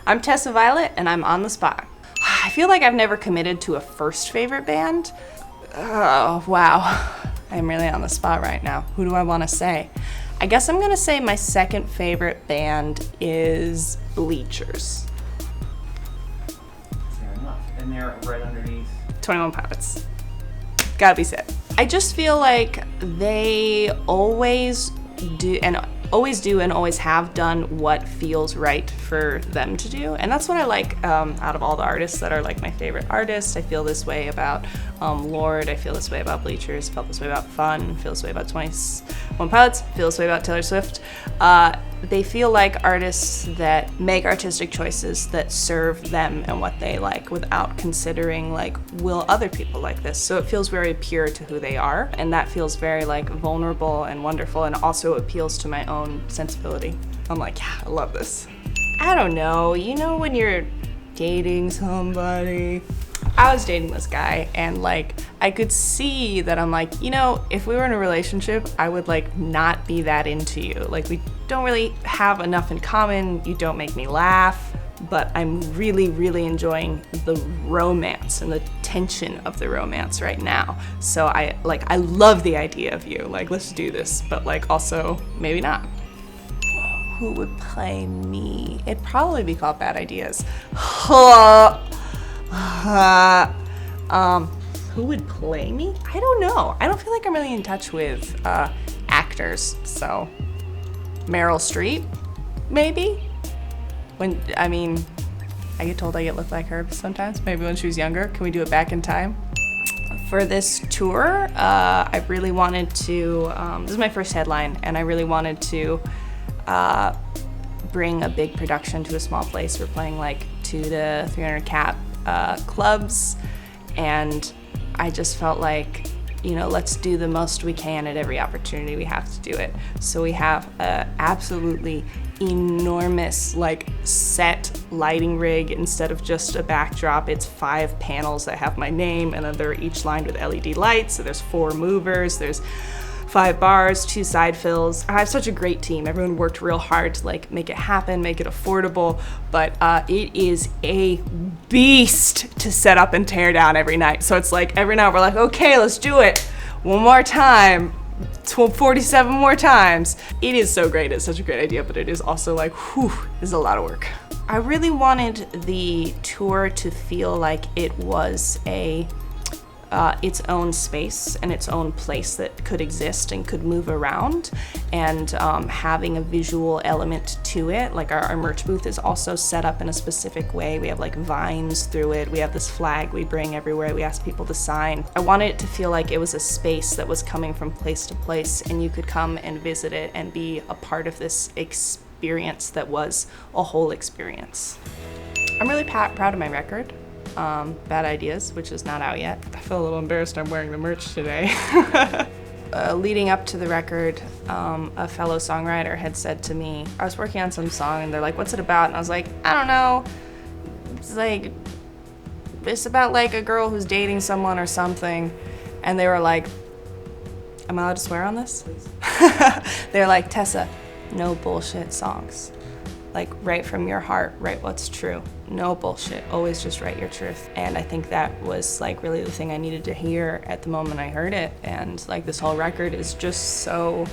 I'm Tessa Violet, and I'm on the spot. I feel like I've never committed to a first favorite band. Oh, wow. I'm really on the spot right now. Who do I want to say? I guess I'm gonna say my second favorite band is Bleachers. Fair enough. And they're right underneath 21 Pilots. Gotta be said. I just feel like they always do and always have done what feels right for them to do. And that's what I like out of all the artists that are like my favorite artists. I feel this way about Lorde, I feel this way about Bleachers, felt this way about Fun, feel this way about 21 Pilots, feel this way about Taylor Swift. They feel like artists that make artistic choices that serve them and what they like without considering like, will other people like this? So it feels very pure to who they are, and that feels very like vulnerable and wonderful, and also appeals to my own sensibility. I'm like, yeah, I love this. I don't know, you know when you're dating somebody? I was dating this guy, and like I could see that I'm like, you know, if we were in a relationship, I would like not be that into you. Like we don't really have enough in common, you don't make me laugh, but I'm really, really enjoying the romance and the tension of the romance right now. So I love the idea of you, like let's do this, but like also maybe not. Who would play me? It'd probably be called Bad Ideas. Who would play me? I don't know. I don't feel like I'm really in touch with actors, so Meryl Streep, maybe? I get told I look like her sometimes, maybe when she was younger. Can we do it back in time? For this tour, I really wanted to, this is my first headline, and I really wanted to bring a big production to a small place. We're playing like 200 to 300 cap clubs, and I just felt like, you know, let's do the most we can at every opportunity we have to do it. So we have a absolutely enormous like set lighting rig. Instead of just a backdrop, it's 5 panels that have my name, and then they're each lined with LED lights. So there's 4 movers, there's 5 bars, 2 side fills. I have such a great team. Everyone worked real hard to like make it happen, make it affordable, but it is a beast to set up and tear down every night. So it's like every night we're like, okay, let's do it one more time, 47 more times. It is so great, it's such a great idea, but it is also like, whew, this is a lot of work. I really wanted the tour to feel like it was its own space and its own place that could exist and could move around, and having a visual element to it. Like our merch booth is also set up in a specific way. We have like vines through it. We have this flag we bring everywhere. We ask people to sign. I wanted it to feel like it was a space that was coming from place to place, and you could come and visit it and be a part of this experience that was a whole experience. I'm really proud of my record. Bad Ideas, which is not out yet. I feel a little embarrassed I'm wearing the merch today. Leading up to the record, a fellow songwriter had said to me, I was working on some song and they're like, what's it about? And I was like, I don't know. It's about like a girl who's dating someone or something. And they were like, am I allowed to swear on this? They're like, Tessa, no bullshit songs. Like, write from your heart, write what's true. No bullshit, always just write your truth. And I think that was like really the thing I needed to hear at the moment I heard it. And like this whole record is just so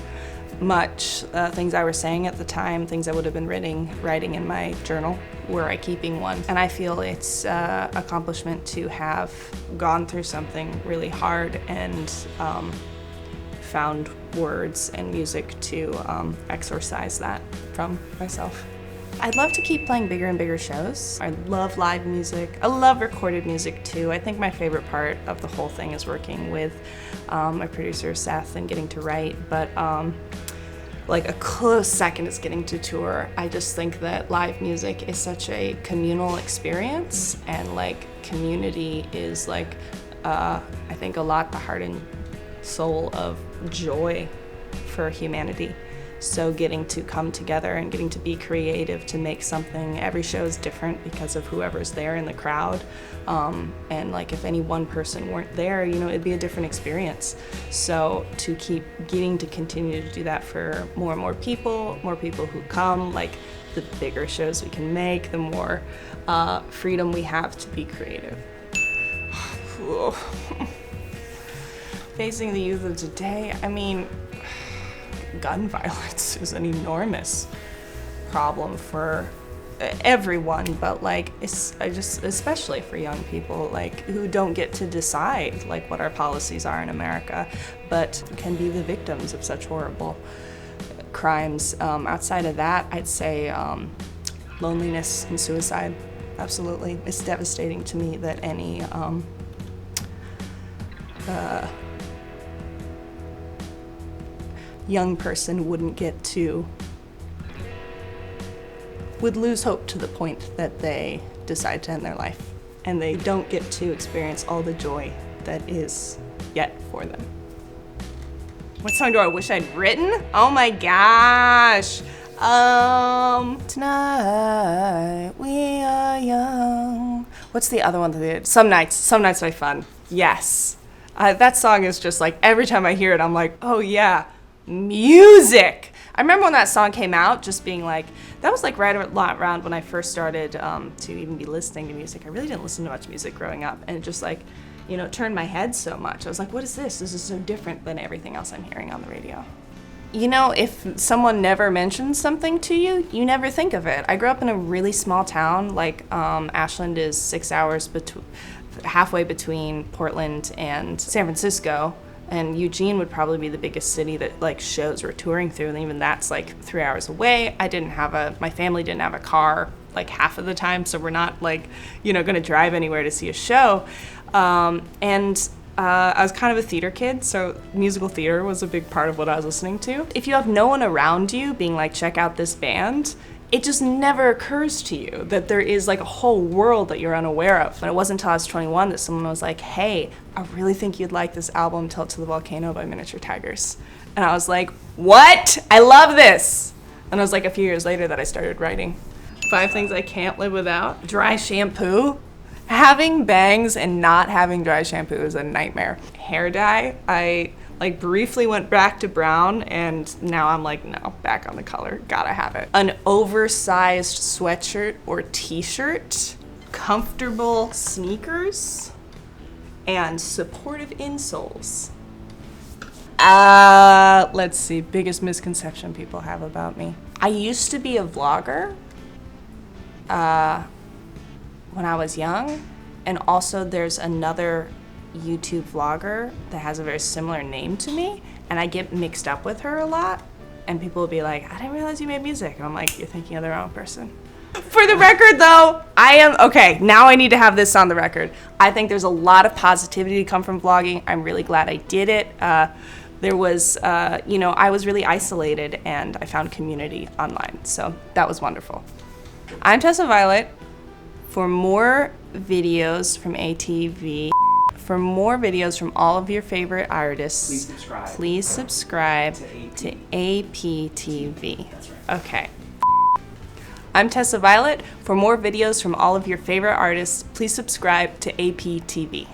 much things I was saying at the time, things I would have been writing in my journal, were I keeping one. And I feel it's an accomplishment to have gone through something really hard and found words and music to exorcise that from myself. I'd love to keep playing bigger and bigger shows. I love live music. I love recorded music too. I think my favorite part of the whole thing is working with my producer Seth and getting to write, but like a close second is getting to tour. I just think that live music is such a communal experience, and like community is like, I think a lot the heart and soul of joy for humanity. So getting to come together and getting to be creative to make something, every show is different because of whoever's there in the crowd. And like if any one person weren't there, you know, it'd be a different experience. So to keep getting to continue to do that for more and more people who come, like the bigger shows we can make, the more freedom we have to be creative. Facing the youth of today, I mean, gun violence is an enormous problem for everyone, but like especially for young people, like who don't get to decide like what our policies are in America, but can be the victims of such horrible crimes. Outside of that, I'd say loneliness and suicide. Absolutely, it's devastating to me that any young person would lose hope to the point that they decide to end their life, and they don't get to experience all the joy that is yet for them. What song do I wish I'd written? Oh my gosh. Tonight we are young. What's the other one that they did? Some nights by Fun. Yes. That song is just like, every time I hear it, I'm like, oh yeah, music. I remember when that song came out, just being like, that was like right around when I first started to even be listening to music. I really didn't listen to much music growing up, and it just like, you know, turned my head so much. I was like, what is this? This is so different than everything else I'm hearing on the radio. You know, if someone never mentions something to you, you never think of it. I grew up in a really small town, like Ashland is 6 hours halfway between Portland and San Francisco. And Eugene would probably be the biggest city that like shows were touring through, and even that's like 3 hours away. My family didn't have a car like half of the time, so we're not like, you know, gonna drive anywhere to see a show. I was kind of a theater kid, so musical theater was a big part of what I was listening to. If you have no one around you being like, check out this band, it just never occurs to you that there is like a whole world that you're unaware of. And it wasn't until I was 21 that someone was like, hey, I really think you'd like this album, Tell It to the Volcano by Miniature Tigers. And I was like, what? I love this. And it was like a few years later that I started writing. 5 things I can't live without. Dry shampoo. Having bangs and not having dry shampoo is a nightmare. Hair dye, I like briefly went back to brown, and now I'm like, no, back on the color, gotta have it. An oversized sweatshirt or t-shirt, comfortable sneakers, and supportive insoles. Let's see, biggest misconception people have about me. I used to be a vlogger when I was young, and also there's another YouTube vlogger that has a very similar name to me, and I get mixed up with her a lot, and people will be like, I didn't realize you made music, and I'm like, you're thinking of the wrong person. For the record though, okay, now I need to have this on the record. I think there's a lot of positivity to come from vlogging. I'm really glad I did it. There was, you know, I was really isolated, and I found community online, so that was wonderful. I'm Tessa Violet. For more videos from ATV, for more videos from all of your favorite artists, please subscribe to APTV. That's right. Okay. I'm Tessa Violet. For more videos from all of your favorite artists, please subscribe to APTV.